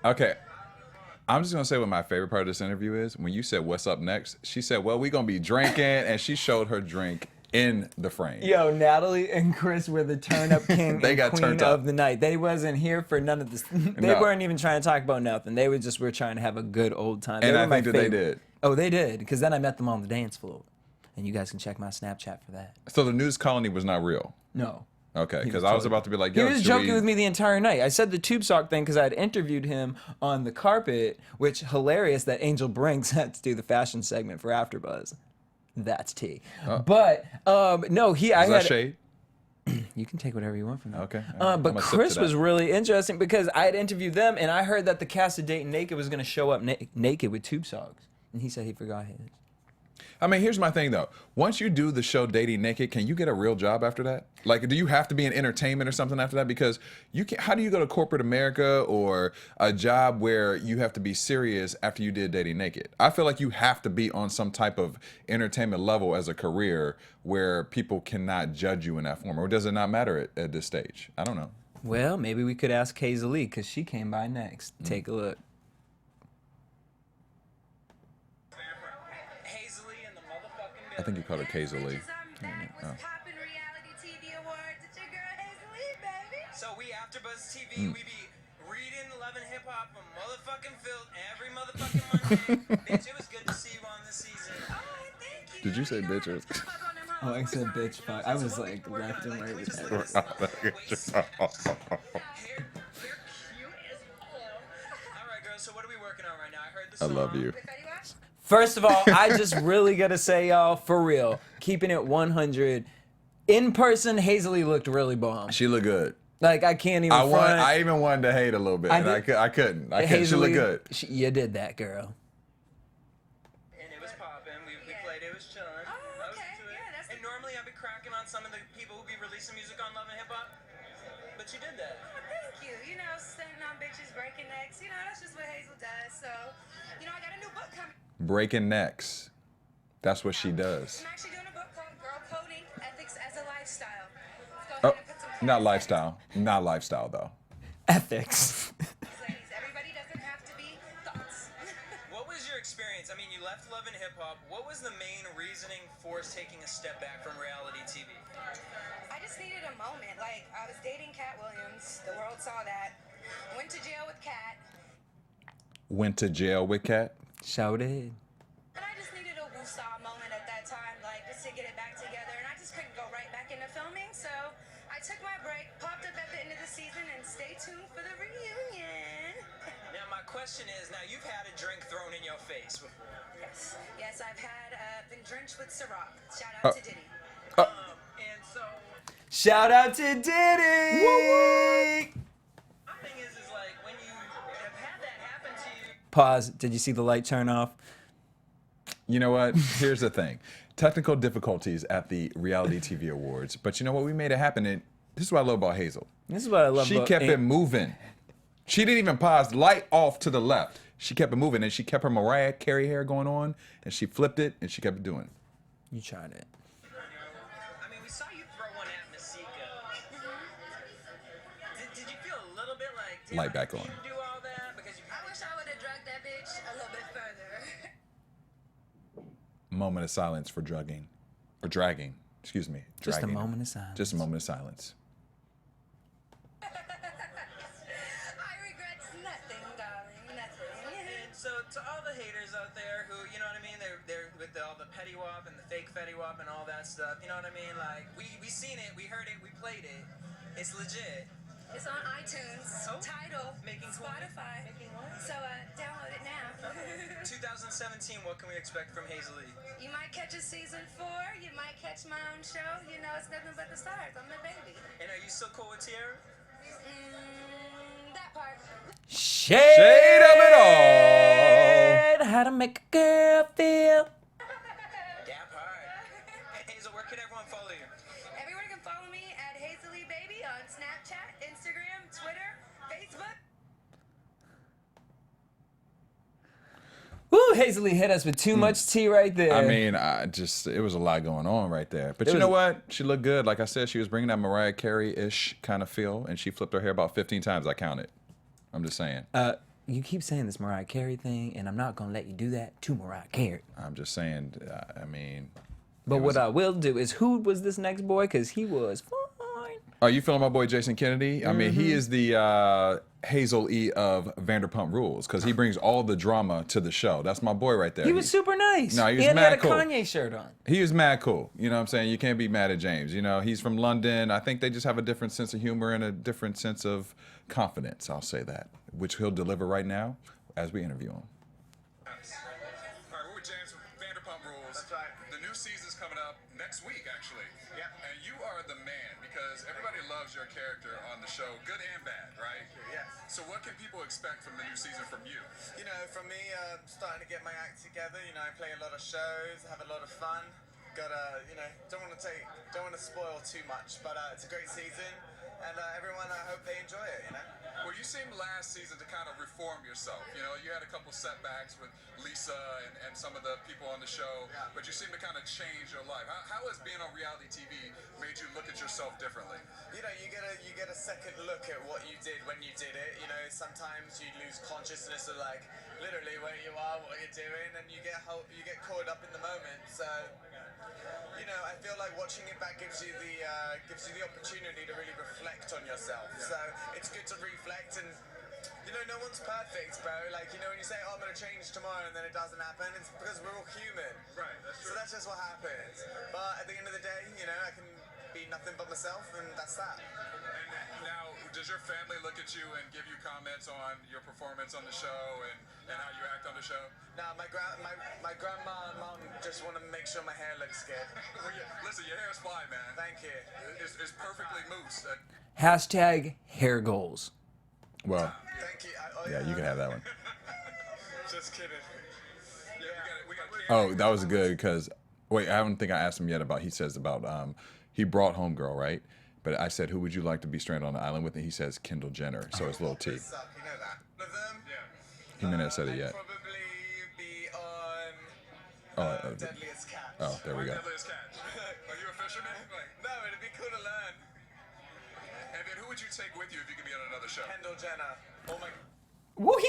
Speaker 1: Okay. I'm just gonna say what my favorite part of this interview is. When you said what's up next, she said, well, we're gonna be drinking, and she showed her drink in the frame.
Speaker 2: Yo, Natalie and Chris were the turn-up king
Speaker 1: They
Speaker 2: and
Speaker 1: got
Speaker 2: queen
Speaker 1: turned up.
Speaker 2: of the night. They wasn't here for none of this. They
Speaker 1: No.
Speaker 2: weren't even trying to talk about nothing. They were trying to have a good old time. They
Speaker 1: And
Speaker 2: were
Speaker 1: I
Speaker 2: my
Speaker 1: think that they
Speaker 2: favorite.
Speaker 1: did.
Speaker 2: Oh, they did, because then I met them on the dance floor. And you guys can check my Snapchat for that.
Speaker 1: So the news colony was not real.
Speaker 2: No.
Speaker 1: Okay,
Speaker 2: He
Speaker 1: because
Speaker 2: was
Speaker 1: I was
Speaker 2: joking.
Speaker 1: about to be like,
Speaker 2: He
Speaker 1: yo,
Speaker 2: was
Speaker 1: should
Speaker 2: joking
Speaker 1: we-
Speaker 2: with me the entire night. I said the tube sock thing because I had interviewed him on the carpet, which hilarious that Angel Brinks had to do the fashion segment for AfterBuzz. That's tea. But no, I
Speaker 1: Is
Speaker 2: had
Speaker 1: that shade?
Speaker 2: You can take whatever you want from that.
Speaker 1: Okay.
Speaker 2: But
Speaker 1: I'ma sip to
Speaker 2: Chris
Speaker 1: that.
Speaker 2: was really interesting because I had interviewed them and I heard that the cast of Dating Naked was going to show up naked with tube socks, and he said he forgot his.
Speaker 1: I mean, here's my thing though. Once you do the show Dating Naked, can you get a real job after that? Like, do you have to be in entertainment or something after that? Because you can. How do you go to corporate America or a job where you have to be serious after you did Dating Naked? I feel like you have to be on some type of entertainment level as a career where people cannot judge you in that form. Or does it not matter at this stage? I don't know.
Speaker 2: Well, maybe we could ask Hazel because she came by next. Take a look.
Speaker 3: Hazley and the motherfucking
Speaker 1: I think you called her Kaylee.
Speaker 7: I'm back with Poppin' Reality TV Awards. It's your girl Hazel, baby.
Speaker 3: So we AfterBuzz TV, we be reading Love and Hip Hop from motherfucking Phil every motherfucking Monday. Bitch, it was good to see you on this season.
Speaker 7: Oh, thank you.
Speaker 1: Did you say bitch or-
Speaker 2: Oh, I said bitch fuck. I was like left and right with that.
Speaker 3: Hair cute as hell. All right, girls. So what are we working on right now? I heard the
Speaker 1: I
Speaker 3: song.
Speaker 1: love you.
Speaker 7: Betty White?
Speaker 2: First of all, I just really gotta say, y'all, for real, keeping it 100. In person, Hazley looked really bomb.
Speaker 1: She looked good.
Speaker 2: Like I can't even.
Speaker 1: I even wanted to hate a little bit.
Speaker 2: I
Speaker 1: and I
Speaker 2: did-
Speaker 1: couldn't. She looked good.
Speaker 2: You did that, girl.
Speaker 3: And it was popping. We played. It was chilling.
Speaker 7: Oh,
Speaker 3: I was
Speaker 7: okay.
Speaker 3: into it.
Speaker 7: Yeah, that's
Speaker 3: And normally I'd be cracking on some of the people who be releasing music on Love and Hip Hop, but you did that.
Speaker 7: Oh, thank you. You know, stunting on bitches, breaking necks. You know, that's just what Hazel does. So, you know, I got a new book coming.
Speaker 1: Breaking necks. That's what she does.
Speaker 7: I'm actually doing a book called Girl Coding Ethics as a Lifestyle. Let's go ahead
Speaker 1: Oh,
Speaker 7: and put some
Speaker 1: not
Speaker 7: class
Speaker 1: lifestyle. Not lifestyle though.
Speaker 2: Ethics.
Speaker 7: ladies. Everybody doesn't have to be thoughts.
Speaker 3: What was your experience? I mean, you left Love and Hip Hop. What was the main reasoning for taking a step back from reality TV?
Speaker 7: I just needed a moment. Like, I was dating Cat Williams. The world saw that. Went to jail with Cat.
Speaker 1: Went to jail with Cat.
Speaker 2: Shouted.
Speaker 7: And I just needed a woo-saw moment at that time, like, just to get it back together. And I just couldn't go right back into filming. So I took my break, popped up at the end of the season, and stay tuned for the reunion.
Speaker 3: Now, my question is, now you've had a drink thrown in your face before.
Speaker 7: Yes. Yes, I've had, been drenched with Ciroc. Shout
Speaker 1: Oh.
Speaker 7: out to Diddy.
Speaker 3: And so,
Speaker 2: Shout out to Diddy.
Speaker 3: my thing is like, when you have had that happen to you,
Speaker 2: Pause. Did you see the light turn off?
Speaker 1: You know what? Here's the thing. Technical difficulties at the Reality TV Awards. But you know what? We made it happen. And this is what I love about Hazel.
Speaker 2: This is what I love
Speaker 1: She
Speaker 2: about
Speaker 1: kept it moving. She didn't even pause. Light off to the left. She kept it moving. And she kept her Mariah Carey hair going on. And she flipped it. And she kept it doing.
Speaker 2: You tried it.
Speaker 3: I mean, we saw you throw one at Masika. Did you feel a little bit like, damn,
Speaker 1: Light back
Speaker 3: I
Speaker 1: on.
Speaker 3: didn't do all that? Because you
Speaker 7: I wish I would have drugged that bitch a little bit further.
Speaker 1: Moment of silence for drugging. Or dragging. Excuse me.
Speaker 2: Just a
Speaker 1: Dragging.
Speaker 2: moment of silence.
Speaker 1: Just a moment of silence.
Speaker 7: I regret nothing, darling, nothing.
Speaker 3: And so to all the haters out there who, you know what I mean, they're with all the petty wop and the fake fetty wop and all that stuff, you know what I mean? Like, we seen it, we heard it, we played it. It's legit.
Speaker 7: It's on iTunes, Tidal, Spotify. So download it now.
Speaker 3: 2017, what can we expect from Hazel E?
Speaker 7: You might catch a season 4. You might catch my own show. You know, it's nothing but the stars. I'm the baby.
Speaker 3: And are you still cool with Tierra?
Speaker 7: That part.
Speaker 2: Shade
Speaker 1: of it all.
Speaker 2: How to make a girl feel.
Speaker 3: Yeah, part. Hey, Hazel, where can everyone follow you?
Speaker 7: Everyone can follow me at Hazel E Baby on Snapchat, Instagram, Twitter, Facebook.
Speaker 2: Woo, Hazel hit us with too much tea right there.
Speaker 1: I mean, it was a lot going on right there. But you know what? She looked good. Like I said, she was bringing that Mariah Carey-ish kind of feel, and she flipped her hair about 15 times. I counted. I'm just saying.
Speaker 2: You keep saying this Mariah Carey thing, and I'm not going to let you do that to Mariah Carey.
Speaker 1: I'm just saying, I mean.
Speaker 2: But what I will do is, who was this next boy? Because he was fine.
Speaker 1: Are you feeling my boy Jason Kennedy? I mean, he is the Hazel E of Vanderpump Rules because he brings all the drama to the show. That's my boy right there.
Speaker 2: He was super nice.
Speaker 1: No, he was
Speaker 2: and
Speaker 1: mad
Speaker 2: had a
Speaker 1: cool.
Speaker 2: Kanye shirt on.
Speaker 1: He was mad cool. You know what I'm saying? You can't be mad at James. You know, he's from London. I think they just have a different sense of humor and a different sense of confidence. I'll say that, which he'll deliver right now as we interview him.
Speaker 5: All right, we're with James from Vanderpump Rules.
Speaker 8: That's right.
Speaker 5: The new season's coming up next week, actually.
Speaker 8: Yeah.
Speaker 5: And you are the man because everybody loves your character on the show, good and bad, right?
Speaker 8: Yes.
Speaker 5: So what can people expect from the new season from you?
Speaker 8: You know, from me, starting to get my act together. You know, I play a lot of shows, have a lot of fun. Gotta, you know, don't want to spoil too much, but it's a great season, and everyone, I hope they enjoy it. You know.
Speaker 5: Well, you seemed last season to kind of reform yourself. You know, you had a couple setbacks with Lisa and some of the people on the show,
Speaker 8: Yeah.
Speaker 5: but you seem to kind of change your life. How has being on reality TV made you look at yourself differently?
Speaker 8: You know, you get a second look at what you did when you did it. You know, sometimes you lose consciousness of like literally where you are, what you're doing, and you get caught up in the moment. So, you know, I feel like watching it back gives you the opportunity to really reflect on yourself. So it's good to reflect, and you know, no one's perfect, bro. Like, you know, when you say, "Oh, I'm gonna change tomorrow," and then it doesn't happen, it's because we're all human.
Speaker 5: Right, that's
Speaker 8: So that's just what happens. But at the end of the day, you know, I can be nothing but myself, and that's that.
Speaker 5: And now, does your family look at you and give you comments on your performance on the show and how you act on the show?
Speaker 8: Now, my grandma and mom just want to make sure my hair looks good.
Speaker 5: Well, listen, your hair's fly, man.
Speaker 8: Thank you.
Speaker 5: It's perfectly moose.
Speaker 2: Hashtag hair goals.
Speaker 1: Well,
Speaker 8: Thank you.
Speaker 1: yeah, you can have that one.
Speaker 5: Just kidding. Yeah, we got
Speaker 1: Oh, that was good because, wait, I don't think I asked him yet about, he says about, he brought Homegirl, right? But I said, who would you like to be stranded on the island with? And he says, Kendall Jenner. So it's little T.
Speaker 8: What's up? You know that. One of them.
Speaker 5: Yeah.
Speaker 1: He may not have said it yet.
Speaker 8: I'd probably be on Deadliest Catch.
Speaker 1: Oh, there we go.
Speaker 5: Deadliest catch. Are you a fisherman? Like,
Speaker 8: No, it'd be cool to learn.
Speaker 5: and then who would you take with you if you could be on another show?
Speaker 8: Kendall Jenner. Oh my.
Speaker 2: Well, he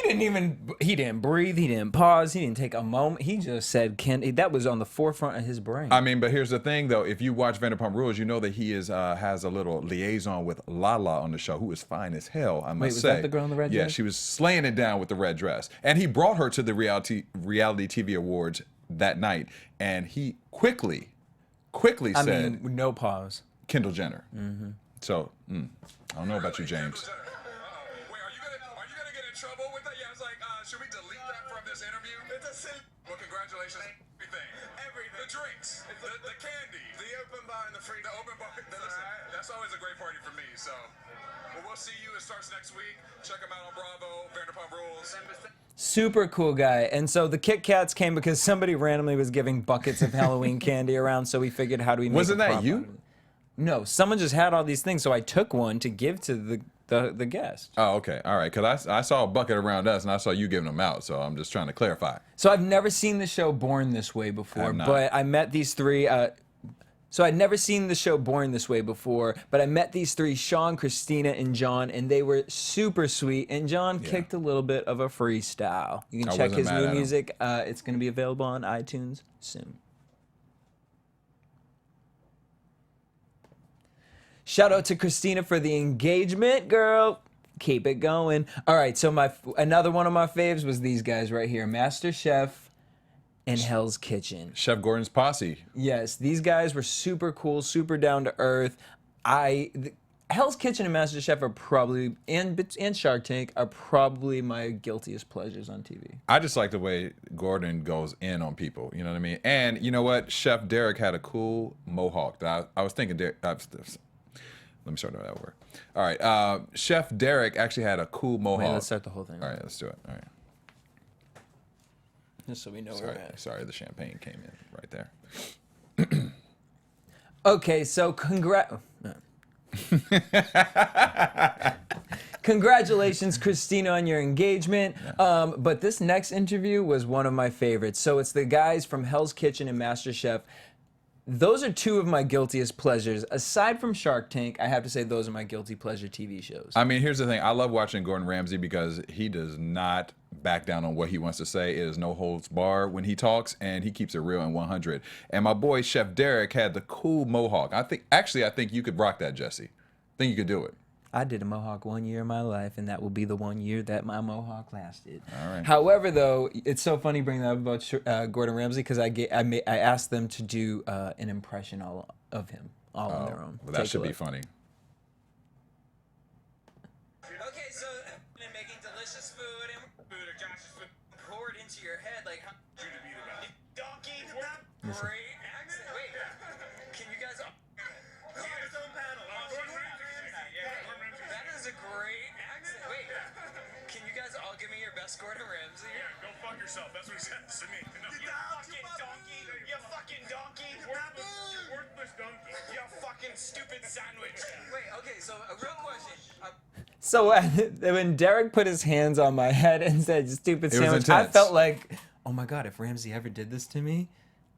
Speaker 2: didn't breathe, he didn't pause, he didn't take a moment. He just said, that was on the forefront of his brain.
Speaker 1: I mean, but here's the thing, though. If you watch Vanderpump Rules, you know that he has a little liaison with Lala on the show, who is fine as hell, I must
Speaker 2: was
Speaker 1: say.
Speaker 2: that the girl in the red
Speaker 1: Yeah,
Speaker 2: dress?
Speaker 1: she was slaying it down with the red dress. And he brought her to the reality TV awards that night, and he quickly
Speaker 2: I
Speaker 1: said,
Speaker 2: mean, no pause.
Speaker 1: Kendall Jenner. So, I don't know about you,
Speaker 5: Really?
Speaker 1: James.
Speaker 5: Kendall Jenner. Wait, are you gonna get in trouble with that? Yeah, I was like, should we delete that from this interview?
Speaker 8: It's a silly.
Speaker 5: Well, congratulations. Everything.
Speaker 8: Everything.
Speaker 5: The drinks. The candy.
Speaker 8: The open bar and the free.
Speaker 5: The open bar. Listen, that's always a great party for me. So, well, we'll see you. It starts next week. Check them out on Bravo, Vanderpump Rules.
Speaker 2: Super cool guy. And so the Kit Kats came because somebody randomly was giving buckets of Halloween candy around, so we figured, how do we make
Speaker 1: Wasn't
Speaker 2: a
Speaker 1: that
Speaker 2: prop
Speaker 1: you?
Speaker 2: out of it? No, someone just had all these things, so I took one to give to the guest.
Speaker 1: Oh, okay. All right. Because I saw a bucket around us, and I saw you giving them out. So I'm just trying to clarify.
Speaker 2: So I've never seen the show Born This Way before,
Speaker 1: Have not.
Speaker 2: but I met these three. So I'd never seen the show Born This Way before, but I met these three, Sean, Christina, and John, and they were super sweet. And John kicked a little bit of a freestyle. You can
Speaker 1: I
Speaker 2: check
Speaker 1: wasn't
Speaker 2: his
Speaker 1: mad
Speaker 2: new
Speaker 1: at him.
Speaker 2: music. It's going to be available on iTunes soon. Shout out to Christina for the engagement, girl. Keep it going. All right, so another one of my faves was these guys right here, Master Chef and Hell's Kitchen.
Speaker 1: Chef Gordon's posse.
Speaker 2: Yes, these guys were super cool, super down to earth. Hell's Kitchen and MasterChef are probably and Shark Tank are probably my guiltiest pleasures on TV.
Speaker 1: I just like the way Gordon goes in on people. You know what I mean? And you know what? Chef Derek had a cool mohawk. That I was thinking. Let me start that over. All right. Chef Derek actually had a cool mohawk.
Speaker 2: Wait, let's start the whole thing.
Speaker 1: All right, let's do it. All right.
Speaker 2: Just so we know where we're at.
Speaker 1: Sorry, the champagne came in right there.
Speaker 2: Okay, so congratulations, Christina, on your engagement. But this next interview was one of my favorites. So it's the guys from Hell's Kitchen and MasterChef. Those are two of my guiltiest pleasures. Aside from Shark Tank, I have to say those are my guilty pleasure TV shows.
Speaker 1: I mean, here's the thing. I love watching Gordon Ramsay because he does not back down on what he wants to say. It is no holds bar when he talks, and he keeps it real and 100. And my boy, Chef Derek, had the cool mohawk. I think you could rock that, Jesse. I think you could do it.
Speaker 2: I did a mohawk 1 year of my life, and that will be the 1 year that my mohawk lasted.
Speaker 1: All right.
Speaker 2: However, though, it's so funny bringing that up about Gordon Ramsay because I asked them to do an impression of him on their own.
Speaker 1: Well, that should be funny.
Speaker 3: Okay, so and making delicious food and food or Josh's food poured into your head, like how you to be the best. Donkey, great accent. Wait, can you guys? He had his own panel. That is a great accent. Wait, can you guys all give me your best Gordon Ramsay?
Speaker 5: Yeah, go fuck yourself. That's what he said to me. No,
Speaker 3: You fucking donkey! You fucking donkey!
Speaker 5: worthless donkey.
Speaker 3: You fucking stupid sandwich! Wait, okay, so a real question.
Speaker 2: So when Derek put his hands on my head and said "stupid
Speaker 1: It was
Speaker 2: sandwich," I
Speaker 1: intense.
Speaker 2: felt like, oh my god, if Ramsay ever did this to me,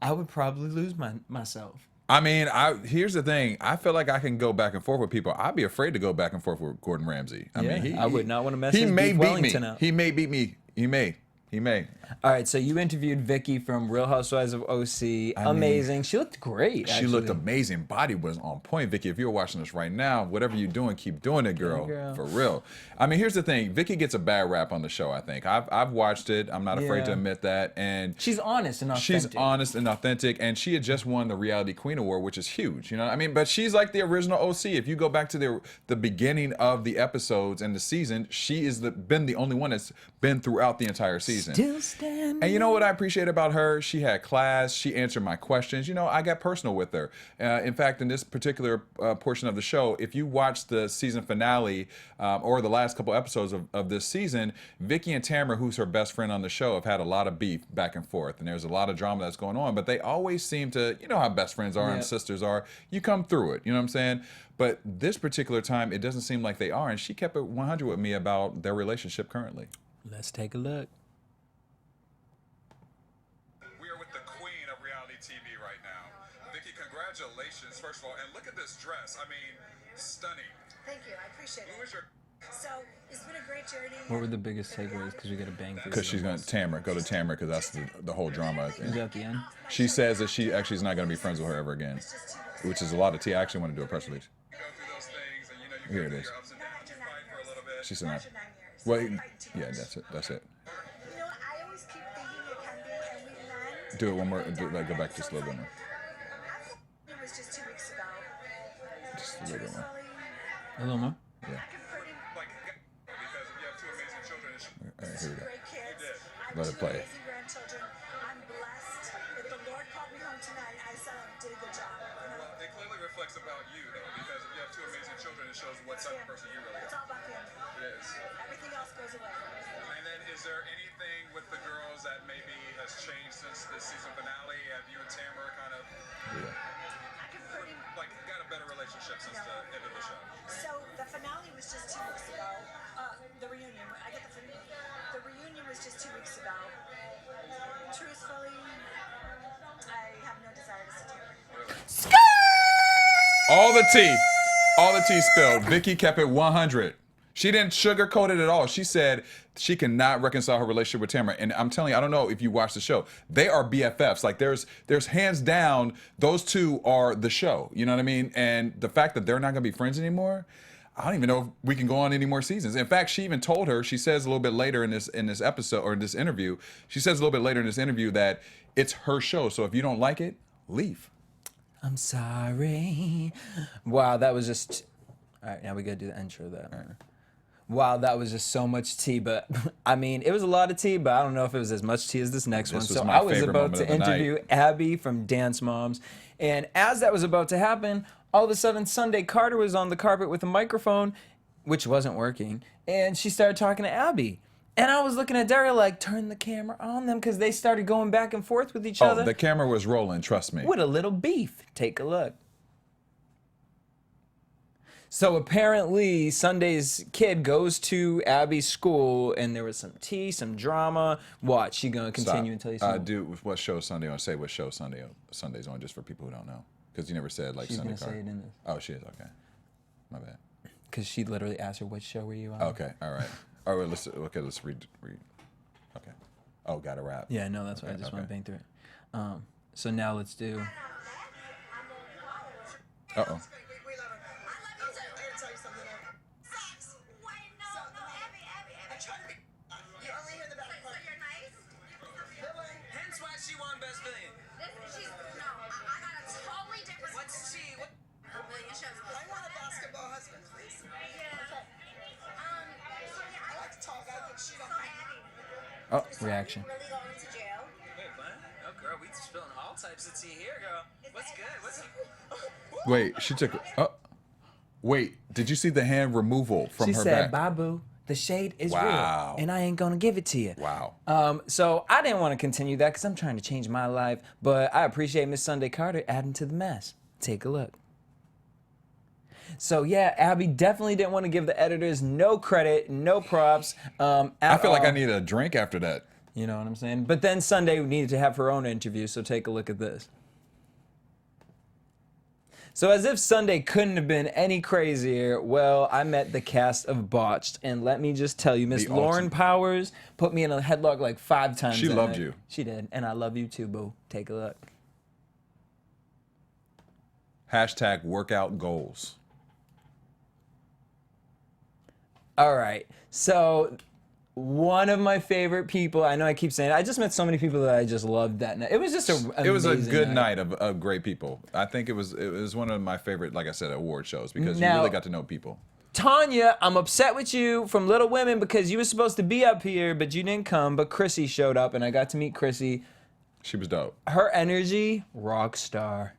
Speaker 2: I would probably lose myself.
Speaker 1: I mean, here's the thing. I feel like I can go back and forth with people. I'd be afraid to go back and forth with Gordon Ramsay. I mean,
Speaker 2: I would not want to mess
Speaker 1: He
Speaker 2: his
Speaker 1: may
Speaker 2: beef
Speaker 1: beat me.
Speaker 2: Wellington up.
Speaker 1: He may beat me. He may. All
Speaker 2: right, so you interviewed Vicky from Real Housewives of OC. Amazing. She looked great.
Speaker 1: She looked amazing. Body was on point. Vicky, if you're watching this right now, whatever you're doing, keep doing it, girl. For real. I mean, here's the thing. Vicky gets a bad rap on the show, I think. I've watched it. I'm not afraid to admit that. And
Speaker 2: she's honest and authentic.
Speaker 1: She's honest and authentic. And she had just won the Reality Queen Award, which is huge. You know what I mean? But she's like the original OC. If you go back to the beginning of the episodes and the season, she is been the only one that's been throughout the entire season.
Speaker 2: Still standing.
Speaker 1: And you know what I appreciate about her? She had class. She answered my questions. You know, I got personal with her. In fact, in this particular portion of the show, if you watch the season finale or the last couple episodes of this season, Vicky and Tamara, who's her best friend on the show, have had a lot of beef back and forth. And there's a lot of drama that's going on. But they always seem to, you know how best friends are and sisters are. You come through it. You know what I'm saying? But this particular time, it doesn't seem like they are. And she kept it 100 with me about their relationship currently.
Speaker 2: Let's take a look.
Speaker 1: TV right now. Vicky, congratulations, first of all, and look at this dress. I mean, stunning.
Speaker 6: Thank you. I appreciate it.
Speaker 1: Who is your...
Speaker 6: So, it's been a great journey.
Speaker 2: What were the biggest takeaways? Because we got to bang through.
Speaker 1: Because she's going to Tamara, go to Tamara, because that's the whole drama.
Speaker 2: Is that the end?
Speaker 1: She says that she actually is not going to be friends with her ever again, which is a lot of tea. I actually want to do a press release. Here it is. She said not. Well, yeah, that's it. That's it.
Speaker 6: You know, I always keep thinking it can be, and we land.
Speaker 1: Do it one more. Go back just a little bit more.
Speaker 6: It was just 2 weeks ago.
Speaker 1: Just a little bit more.
Speaker 2: A little more?
Speaker 1: Yeah. All right, here we go.
Speaker 6: Great kids.
Speaker 1: Let it play.
Speaker 6: Amazing grandchildren. I'm blessed. If the Lord called me home tonight, I said I did a good job.
Speaker 1: Well, it clearly reflects about you, though, because if you have two amazing children, it shows what type of person you really
Speaker 6: It's
Speaker 1: are.
Speaker 6: all about him.
Speaker 1: It is.
Speaker 6: Everything else goes away.
Speaker 1: And then, is there anything with the girls that maybe has changed since the season finale? Have you and Tamara kind of got a better relationship since the end of the show?
Speaker 6: So the finale was just 2 weeks ago. The reunion. The reunion was just 2 weeks ago. Truthfully, I have no desire to see Tamara.
Speaker 1: All the tea spilled. Vicky kept it 100. She didn't sugarcoat it at all. She said she cannot reconcile her relationship with Tamara. And I'm telling you, I don't know if you watch the show. They are BFFs. Like there's hands down, those two are the show. You know what I mean? And the fact that they're not gonna be friends anymore, I don't even know if we can go on any more seasons. In fact, she even told her, she says a little bit later in this episode or in this interview, she says a little bit later in this interview that it's her show. So if you don't like it, leave.
Speaker 2: I'm sorry. Wow, that was just All right, now we gotta do the intro though. Wow, that was just so much tea, but I mean, it was a lot of tea, but I don't know if it was as much tea as this next one.
Speaker 1: was
Speaker 2: So
Speaker 1: my
Speaker 2: I was
Speaker 1: favorite
Speaker 2: about
Speaker 1: moment
Speaker 2: to
Speaker 1: of the night.
Speaker 2: interview Abby from Dance Moms, and as that was about to happen, all of a sudden Sunday Carter was on the carpet with a microphone, which wasn't working, and she started talking to Abby. And I was looking at Daria like, turn the camera on them, because they started going back and forth with each other
Speaker 1: The camera was rolling, trust me.
Speaker 2: with a little beef. Take a look. So apparently, Sunday's kid goes to Abby's school, and there was some tea, some drama. What? She gonna continue until you see more?
Speaker 1: Dude, what show is Sunday on? Say what show Sunday's on, just for people who don't know. Because you never said, like,
Speaker 2: She's
Speaker 1: Sunday
Speaker 2: gonna say
Speaker 1: Carter.
Speaker 2: it in this.
Speaker 1: Oh, she is? Okay. My bad.
Speaker 2: Because she literally asked her, "What show were you on?"
Speaker 1: Okay, all right. All right, let's read. Okay. Oh, got a rap.
Speaker 2: Yeah, no, that's why I just want to bang through it. So now let's do.
Speaker 1: Uh-oh.
Speaker 3: Hence why she won Best Villain. What's she? What?
Speaker 4: I want a basketball husband, please. I like to talk. I think she don't.
Speaker 2: Oh, reaction.
Speaker 3: Wait, what? Oh, girl, we spilling all types of tea here, girl. What's good? What's
Speaker 1: Wait, she took. Wait, did you see the hand removal from
Speaker 2: She
Speaker 1: her
Speaker 2: said,
Speaker 1: back?
Speaker 2: "Babu, the shade is
Speaker 1: Wow.
Speaker 2: real, and I ain't gonna give it to you."
Speaker 1: Wow.
Speaker 2: So I didn't want to continue that because I'm trying to change my life, but I appreciate Miss Sunday Carter adding to the mess. Take a look. So yeah, Abby definitely didn't want to give the editors no credit, no props.
Speaker 1: I feel like I need a drink after that.
Speaker 2: You know what I'm saying? But then Sunday needed to have her own interview, so take a look at this. So as if Sunday couldn't have been any crazier, well, I met the cast of Botched, and let me just tell you, Miss
Speaker 1: The
Speaker 2: Lauren
Speaker 1: ultimate.
Speaker 2: Powers put me in a headlock like 5 times.
Speaker 1: She
Speaker 2: that
Speaker 1: loved
Speaker 2: night.
Speaker 1: you.
Speaker 2: She did, and I love you too, boo. Take a look.
Speaker 1: Hashtag workout goals.
Speaker 2: All right, so one of my favorite people, I know I keep saying it, I just met so many people that I just loved that night. It was just
Speaker 1: It was a
Speaker 2: amazing
Speaker 1: good night of great people. I think it was one of my favorite, like I said, award shows because you
Speaker 2: Now-
Speaker 1: really got to know people.
Speaker 2: Tanya, I'm upset with you from Little Women because you were supposed to be up here, but you didn't come. But Chrissy showed up, and I got to meet Chrissy.
Speaker 1: She was dope.
Speaker 2: Her energy, rock star.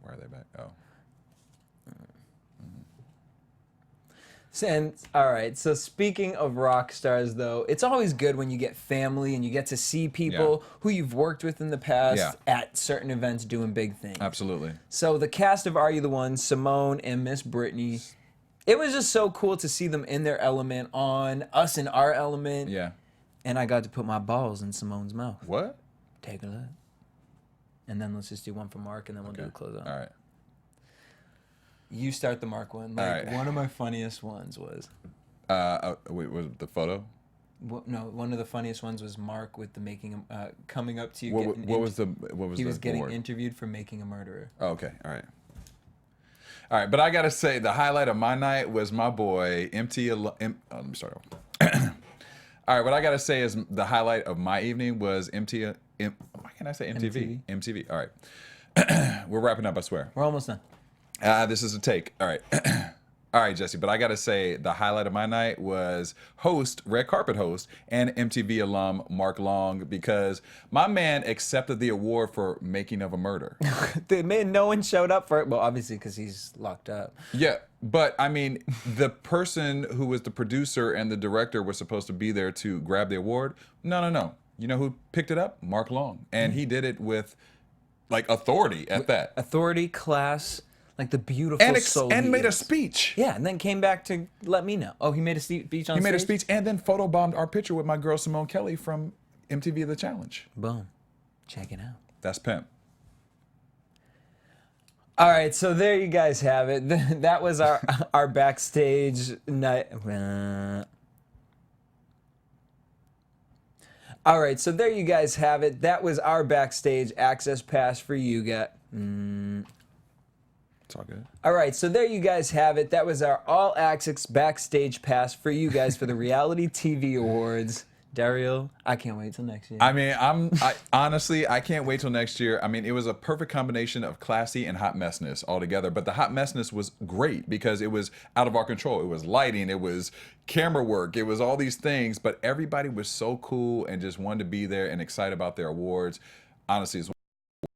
Speaker 1: Why are they back? Oh.
Speaker 2: And all right, so speaking of rock stars, though, it's always good when you get family and you get to see people who you've worked with in the past
Speaker 1: Yeah.
Speaker 2: at certain events doing big things.
Speaker 1: Absolutely.
Speaker 2: So the cast of Are You the One, Simone and Miss Brittany, it was just so cool to see them in their element, on us in our element.
Speaker 1: Yeah.
Speaker 2: And I got to put my balls in Simone's mouth.
Speaker 1: What?
Speaker 2: Take a look. And then let's just do one for Mark, and then we'll do a close out.
Speaker 1: All right.
Speaker 2: You start the Mark one.
Speaker 1: All
Speaker 2: Like,
Speaker 1: right.
Speaker 2: one of my funniest ones was...
Speaker 1: Wait, was the photo?
Speaker 2: No, one of the funniest ones was Mark with the coming up to you.
Speaker 1: What was the
Speaker 2: He was getting
Speaker 1: award?
Speaker 2: interviewed for making a murderer.
Speaker 1: Oh, okay. All right. All right, but I gotta say the highlight of my night was my boy let me start over. All right, what I gotta say is the highlight of my evening was why can't I say MTV? MTV. All right. We're wrapping up, I swear.
Speaker 2: We're almost done.
Speaker 1: This is a take. All right. All right, Jesse, but I got to say the highlight of my night was red carpet host, and MTV alum Mark Long, because my man accepted the award for making of a murder.
Speaker 2: No one showed up for it. Well, obviously because he's locked up.
Speaker 1: Yeah, but I mean, the person who was the producer and the director was supposed to be there to grab the award. No. You know who picked it up? Mark Long. And he did it with, like, authority at that.
Speaker 2: Authority, class, like the beautiful soul
Speaker 1: And
Speaker 2: he
Speaker 1: made a
Speaker 2: is.
Speaker 1: speech.
Speaker 2: Yeah, and then came back to let me know. Oh, he made a speech on
Speaker 1: He
Speaker 2: stage?
Speaker 1: made a speech and then photobombed our picture with my girl Simone Kelly from MTV The Challenge.
Speaker 2: Boom. Check it out.
Speaker 1: That's pimp.
Speaker 2: All right, so there you guys have it. That was our backstage night. All right, so there you guys have it. That was our backstage access pass for you guys.
Speaker 1: It's all good.
Speaker 2: All right, so there you guys have it. That was our all access backstage pass for you guys for the Reality TV Awards Daryl, I can't wait till next year.
Speaker 1: I mean, honestly, I can't wait till next year. I mean, it was a perfect combination of classy and hot messness all together. But the hot messness was great because it was out of our control. It was lighting, it was camera work, it was all these things. But everybody was so cool and just wanted to be there and excited about their awards. Honestly, it's